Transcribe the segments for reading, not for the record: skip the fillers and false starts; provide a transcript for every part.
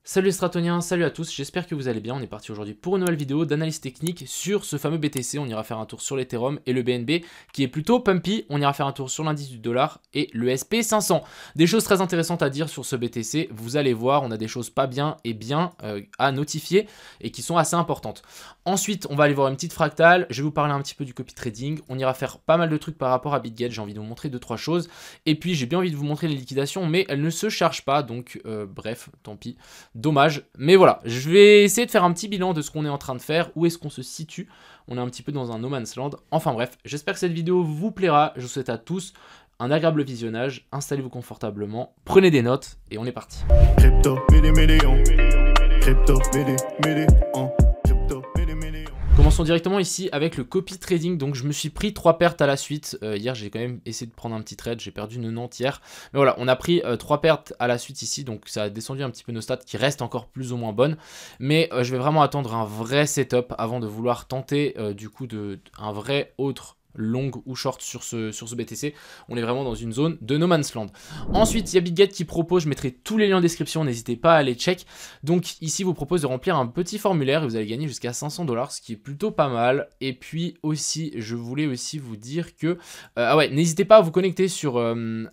Salut les Stratoniens, salut à tous, j'espère que vous allez bien. On est parti aujourd'hui pour une nouvelle vidéo d'analyse technique sur ce fameux BTC. On ira faire un tour sur l'Ethereum et le BNB qui est plutôt pumpy. On ira faire un tour sur l'indice du dollar et le SP500. Des choses très intéressantes à dire sur ce BTC. Vous allez voir, on a des choses pas bien et bien à notifier et qui sont assez importantes. Ensuite, on va aller voir une petite fractale. Je vais vous parler un petit peu du copy trading. On ira faire pas mal de trucs par rapport à BitGet. J'ai envie de vous montrer 2-3 choses. Et puis, j'ai bien envie de vous montrer les liquidations, mais elles ne se chargent pas. Donc, bref, tant pis. Dommage, mais voilà, je vais essayer de faire un petit bilan de ce qu'on est en train de faire, où est-ce qu'on se situe. On est un petit peu dans un no man's land. Enfin bref, j'espère que cette vidéo vous plaira. Je vous souhaite à tous un agréable visionnage. Installez-vous confortablement, prenez des notes et on est parti. Crypto, Commençons directement ici avec le copy trading. Donc je me suis pris 3 pertes à la suite. Hier j'ai quand même essayé de prendre un petit trade, j'ai perdu 90 hier. Mais voilà, on a pris 3 pertes à la suite ici. Donc ça a descendu un petit peu nos stats qui restent encore plus ou moins bonnes. Mais je vais vraiment attendre un vrai setup avant de vouloir tenter du coup un vrai autre long ou short sur ce BTC. On est vraiment dans une zone de no man's land. Ensuite, il y a BitGet qui propose, je mettrai tous les liens en description, n'hésitez pas à aller check. Donc ici, vous propose de remplir un petit formulaire et vous allez gagner jusqu'à 500 $, ce qui est plutôt pas mal. Et puis aussi, je voulais aussi vous dire que n'hésitez pas à vous connecter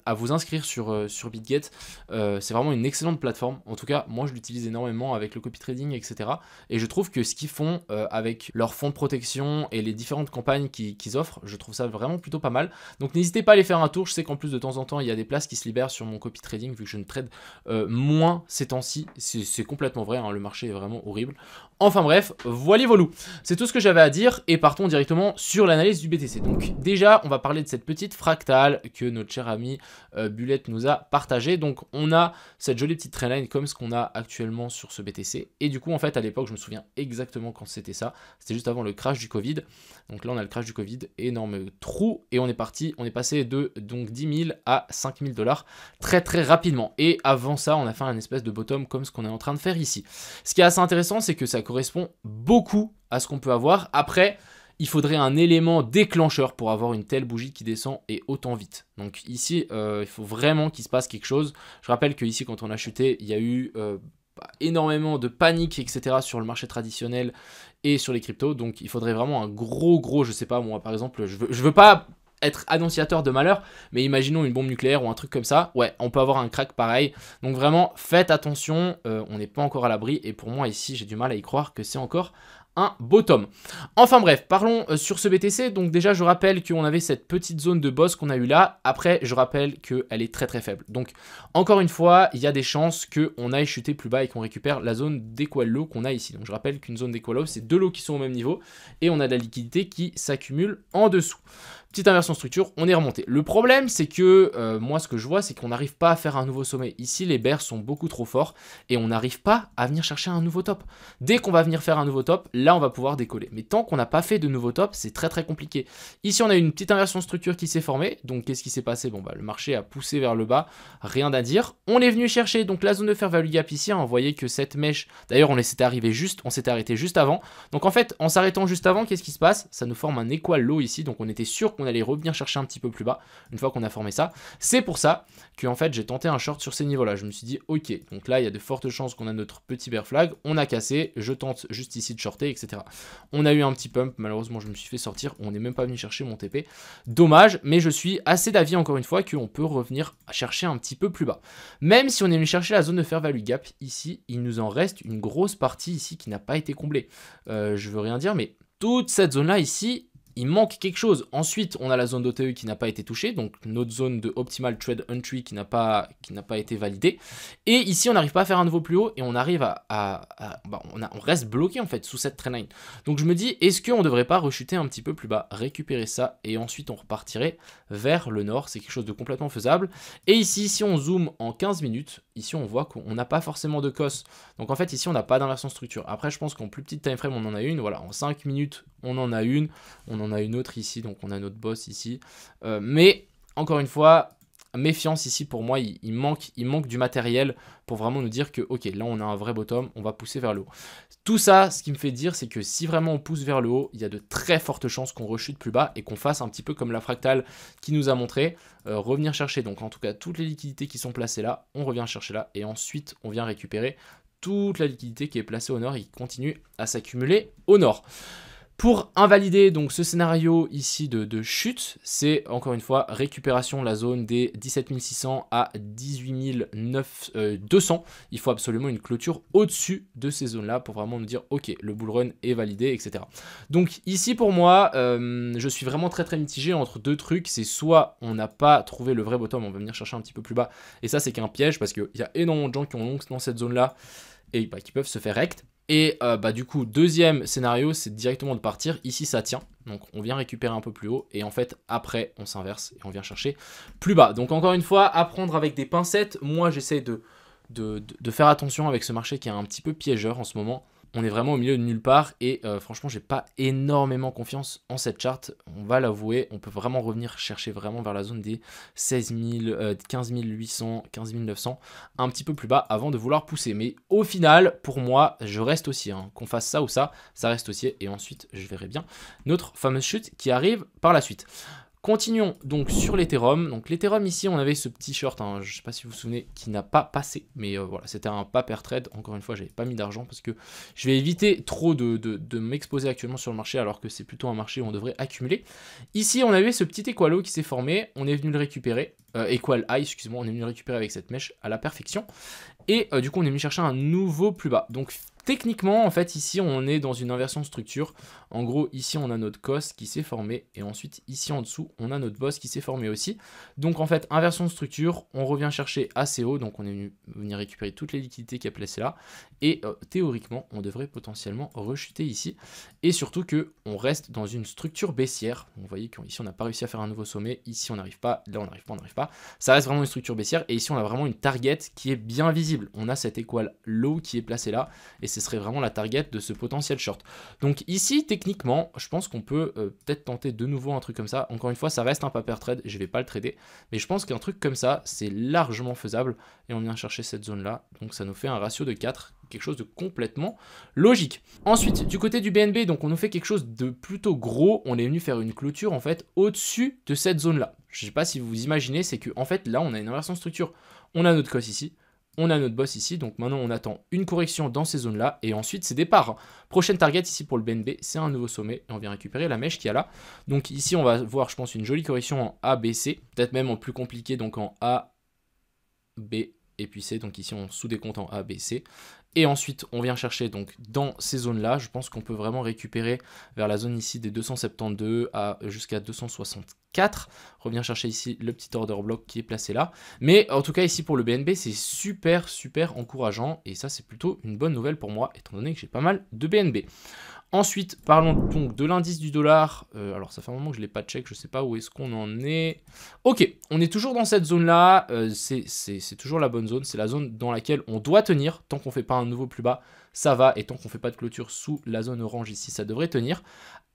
à vous inscrire sur BitGet. C'est vraiment une excellente plateforme. En tout cas, moi je l'utilise énormément avec le copy trading, etc. Et je trouve que ce qu'ils font avec leur fonds de protection et les différentes campagnes qu'ils offrent, je trouve ça vraiment plutôt pas mal. Donc n'hésitez pas à aller faire un tour. Je sais qu'en plus de temps en temps il y a des places qui se libèrent sur mon copy trading vu que je ne trade moins ces temps-ci. C'est complètement vrai, hein, le marché est vraiment horrible. Enfin bref, voilà voilou. C'est tout ce que j'avais à dire et partons directement sur l'analyse du BTC. Donc déjà on va parler de cette petite fractale que notre cher ami Bullet nous a partagé. Donc on a cette jolie petite trendline comme ce qu'on a actuellement sur ce BTC. Et du coup en fait à l'époque je me souviens exactement quand c'était ça. C'était juste avant le crash du Covid. Donc là on a le crash du Covid, énorme trou et on est parti, on est passé de donc 10 000 à 5 000 $ très rapidement. Et avant ça on a fait un espèce de bottom comme ce qu'on est en train de faire ici. Ce qui est assez intéressant c'est que ça correspond beaucoup à ce qu'on peut avoir. Après il faudrait un élément déclencheur pour avoir une telle bougie qui descend et autant vite. Donc ici il faut vraiment qu'il se passe quelque chose. Je rappelle que ici quand on a chuté il y a eu énormément de panique etc sur le marché traditionnel et sur les cryptos, donc il faudrait vraiment un gros, je sais pas moi par exemple, je veux pas être annonciateur de malheur, mais imaginons une bombe nucléaire ou un truc comme ça, ouais, on peut avoir un crack pareil, donc vraiment faites attention, on n'est pas encore à l'abri, et pour moi ici j'ai du mal à y croire que c'est encore un bottom. Enfin bref, parlons sur ce BTC. Donc déjà je rappelle qu'on avait cette petite zone de boss qu'on a eu là. Après je rappelle qu'elle est très faible. Donc encore une fois, il y a des chances qu'on aille chuter plus bas et qu'on récupère la zone d'equal low qu'on a ici. Donc je rappelle qu'une zone d'equal low, c'est deux lows qui sont au même niveau et on a de la liquidité qui s'accumule en dessous. Petite inversion structure, on est remonté. Le problème, c'est que moi, ce que je vois, c'est qu'on n'arrive pas à faire un nouveau sommet. Ici, les bears sont beaucoup trop forts et on n'arrive pas à venir chercher un nouveau top. Dès qu'on va venir faire un nouveau top, là, on va pouvoir décoller. Mais tant qu'on n'a pas fait de nouveau top, c'est très compliqué. Ici, on a une petite inversion structure qui s'est formée. Donc, qu'est-ce qui s'est passé? Bon, bah, le marché a poussé vers le bas, rien à dire. On est venu chercher donc la zone de fair value gap ici. Hein, vous voyez que cette mèche, d'ailleurs, on s'était arrêté juste avant. Donc, en fait, en s'arrêtant juste avant, qu'est-ce qui se passe? Ça nous forme un equal low ici. Donc, on était sûr qu'on allait revenir chercher un petit peu plus bas une fois qu'on a formé ça. C'est pour ça que en fait j'ai tenté un short sur ces niveaux là. Je me suis dit ok, donc là il y a de fortes chances qu'on a notre petit bear flag, on a cassé, je tente juste ici de shorter, etc. On a eu un petit pump, malheureusement je me suis fait sortir, on n'est même pas venu chercher mon TP, dommage, mais je suis assez d'avis encore une fois qu'on peut revenir chercher un petit peu plus bas. Même si on est venu chercher la zone de fair value gap ici, il nous en reste une grosse partie ici qui n'a pas été comblée. Je veux rien dire, mais toute cette zone là ici, il manque quelque chose. Ensuite, on a la zone d'OTE qui n'a pas été touchée, donc notre zone de Optimal Trade Entry qui n'a pas été validée. Et ici, on n'arrive pas à faire un nouveau plus haut et on arrive on reste bloqué en fait sous cette trendline. Donc je me dis, est-ce qu'on ne devrait pas rechuter un petit peu plus bas, récupérer ça et ensuite on repartirait vers le nord. C'est quelque chose de complètement faisable. Et ici, si on zoome en 15 minutes, ici on voit qu'on n'a pas forcément de COS. Donc en fait, ici on n'a pas d'inversion structure. Après, je pense qu'en plus petite time frame, on en a une. Voilà, en 5 minutes, on en a une. On en a une autre ici, donc on a notre boss ici. Mais encore une fois, méfiance ici pour moi, il manque du matériel pour vraiment nous dire que ok, là on a un vrai bottom, on va pousser vers le haut. Tout ça, ce qui me fait dire, c'est que si vraiment on pousse vers le haut, il y a de très fortes chances qu'on rechute plus bas et qu'on fasse un petit peu comme la fractale qui nous a montré, revenir chercher donc en tout cas toutes les liquidités qui sont placées là, on revient chercher là et ensuite on vient récupérer toute la liquidité qui est placée au nord et qui continue à s'accumuler au nord. Pour invalider donc ce scénario ici de chute, c'est encore une fois récupération de la zone des 17 600 à 18 200. Il faut absolument une clôture au-dessus de ces zones-là pour vraiment nous dire ok, le bull run est validé, etc. Donc ici pour moi, je suis vraiment très mitigé entre deux trucs. C'est soit on n'a pas trouvé le vrai bottom, on va venir chercher un petit peu plus bas. Et ça c'est qu'un piège parce qu'il y a énormément de gens qui ont long dans cette zone-là et qui peuvent se faire rect. Et du coup, deuxième scénario, c'est directement de partir. Ici, ça tient. Donc, on vient récupérer un peu plus haut. Et en fait, après, on s'inverse et on vient chercher plus bas. Donc, encore une fois, à prendre avec des pincettes. Moi, j'essaie de faire attention avec ce marché qui est un petit peu piégeur en ce moment. On est vraiment au milieu de nulle part et franchement, j'ai pas énormément confiance en cette charte. On va l'avouer, on peut vraiment revenir chercher vraiment vers la zone des 16 000, 15 800, 15 900, un petit peu plus bas avant de vouloir pousser. Mais au final, pour moi, je reste haussier. Hein. Qu'on fasse ça ou ça reste haussier et ensuite, je verrai bien notre fameuse chute qui arrive par la suite. Continuons donc sur l'Ethereum. Donc l'Ethereum ici, on avait ce petit short, hein, je ne sais pas si vous vous souvenez, qui n'a pas passé. Mais voilà, c'était un pas pair trade. Encore une fois, j'avais pas mis d'argent parce que je vais éviter trop de m'exposer actuellement sur le marché alors que c'est plutôt un marché où on devrait accumuler. Ici, on avait ce petit Equalo qui s'est formé. On est venu le récupérer. Equal High, excusez-moi, on est venu le récupérer avec cette mèche à la perfection. Et du coup, on est venu chercher un nouveau plus bas. Donc techniquement, en fait, ici, on est dans une inversion de structure. En gros, ici, on a notre COS qui s'est formé. Et ensuite, ici en dessous, on a notre boss qui s'est formé aussi. Donc, en fait, inversion de structure. On revient chercher assez haut. Donc, on est venu venir récupérer toutes les liquidités qu'il y a placées là. Et théoriquement, on devrait potentiellement rechuter ici. Et surtout qu'on reste dans une structure baissière. Vous voyez qu'ici, on n'a pas réussi à faire un nouveau sommet. Ici, on n'arrive pas. Là, on n'arrive pas, on n'arrive pas. Ça reste vraiment une structure baissière. Et ici, on a vraiment une target qui est bien visible. On a cet equal low qui est placé là. Et ce serait vraiment la target de ce potentiel short. Donc ici, techniquement, je pense qu'on peut peut-être tenter de nouveau un truc comme ça. Encore une fois, ça reste un paper trade, je ne vais pas le trader. Mais je pense qu'un truc comme ça, c'est largement faisable. Et on vient chercher cette zone-là. Donc ça nous fait un ratio de 4, quelque chose de complètement logique. Ensuite, du côté du BNB, donc on nous fait quelque chose de plutôt gros. On est venu faire une clôture, en fait, au-dessus de cette zone-là. Je ne sais pas si vous imaginez, c'est qu'en fait, là, on a une inversion de structure. On a notre COS ici. On a notre boss ici, donc maintenant on attend une correction dans ces zones-là, et ensuite c'est des parts. Prochaine target ici pour le BNB, c'est un nouveau sommet, et on vient récupérer la mèche qu'il y a là. Donc ici on va voir, je pense, une jolie correction en ABC, peut-être même en plus compliqué, donc en A, B, et puis C, donc ici on sous-décompte en A, B, C. Et ensuite, on vient chercher donc dans ces zones-là, je pense qu'on peut vraiment récupérer vers la zone ici des 272 à jusqu'à 264. Revient chercher ici le petit order block qui est placé là. Mais en tout cas, ici pour le BNB, c'est super encourageant. Et ça, c'est plutôt une bonne nouvelle pour moi, étant donné que j'ai pas mal de BNB. Ensuite, parlons donc de l'indice du dollar. Alors, ça fait un moment que je ne l'ai pas check, je ne sais pas où est-ce qu'on en est. Ok, on est toujours dans cette zone-là. C'est toujours la bonne zone. C'est la zone dans laquelle on doit tenir. Tant qu'on ne fait pas un nouveau plus bas, ça va. Et tant qu'on ne fait pas de clôture sous la zone orange ici, ça devrait tenir.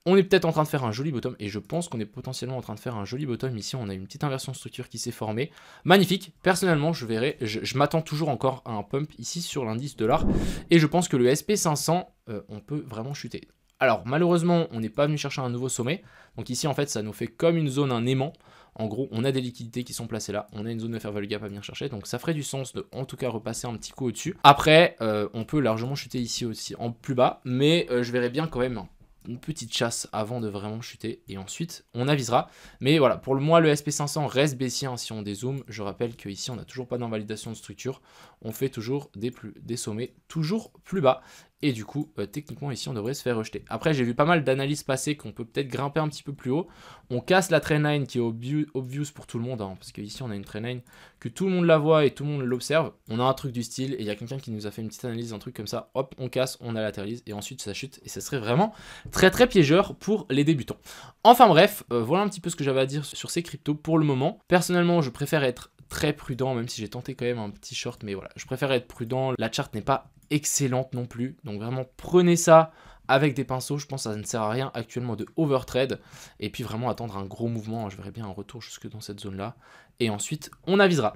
On est peut-être en train de faire un joli bottom, et je pense qu'on est potentiellement en train de faire un joli bottom. Ici, on a une petite inversion de structure qui s'est formée. Magnifique. Personnellement, je m'attends toujours encore à un pump ici sur l'indice dollar. Et je pense que le SP500, on peut vraiment chuter. Alors, malheureusement, on n'est pas venu chercher un nouveau sommet. Donc ici, en fait, ça nous fait comme une zone, un aimant. En gros, on a des liquidités qui sont placées là. On a une zone de fair value gap à venir chercher. Donc ça ferait du sens de, en tout cas, repasser un petit coup au-dessus. Après, on peut largement chuter ici aussi en plus bas. Mais je verrais bien quand même une petite chasse avant de vraiment chuter et ensuite on avisera. Mais voilà, pour moi le SP500 reste baissier hein, si on dézoome. Je rappelle qu'ici on n'a toujours pas d'invalidation de structure, on fait toujours des sommets toujours plus bas et du coup techniquement ici on devrait se faire rejeter. Après j'ai vu pas mal d'analyses passer qu'on peut peut-être grimper un petit peu plus haut. On casse la trendline qui est obvious pour tout le monde hein, parce qu'ici on a une trendline que tout le monde la voit et tout le monde l'observe. On a un truc du style et il y a quelqu'un qui nous a fait une petite analyse, un truc comme ça, hop on casse, on a latéralise et ensuite ça chute et ça serait vraiment très piégeur pour les débutants. Enfin bref, voilà un petit peu ce que j'avais à dire sur ces cryptos pour le moment. Personnellement je préfère être très prudent, même si j'ai tenté quand même un petit short, mais voilà, je préfère être prudent. La charte n'est pas excellente non plus, donc vraiment prenez ça avec des pinceaux. Je pense que ça ne sert à rien actuellement de overtrade, et puis vraiment attendre un gros mouvement. Je verrai bien un retour jusque dans cette zone là, et ensuite on avisera.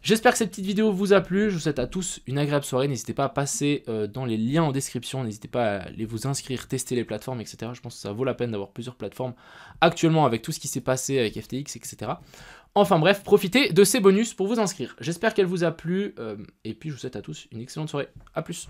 J'espère que cette petite vidéo vous a plu. Je vous souhaite à tous une agréable soirée. N'hésitez pas à passer dans les liens en description. N'hésitez pas à aller vous inscrire, tester les plateformes, etc. Je pense que ça vaut la peine d'avoir plusieurs plateformes actuellement avec tout ce qui s'est passé avec FTX, etc. Enfin bref, profitez de ces bonus pour vous inscrire. J'espère qu'elle vous a plu. Et puis je vous souhaite à tous une excellente soirée. A plus.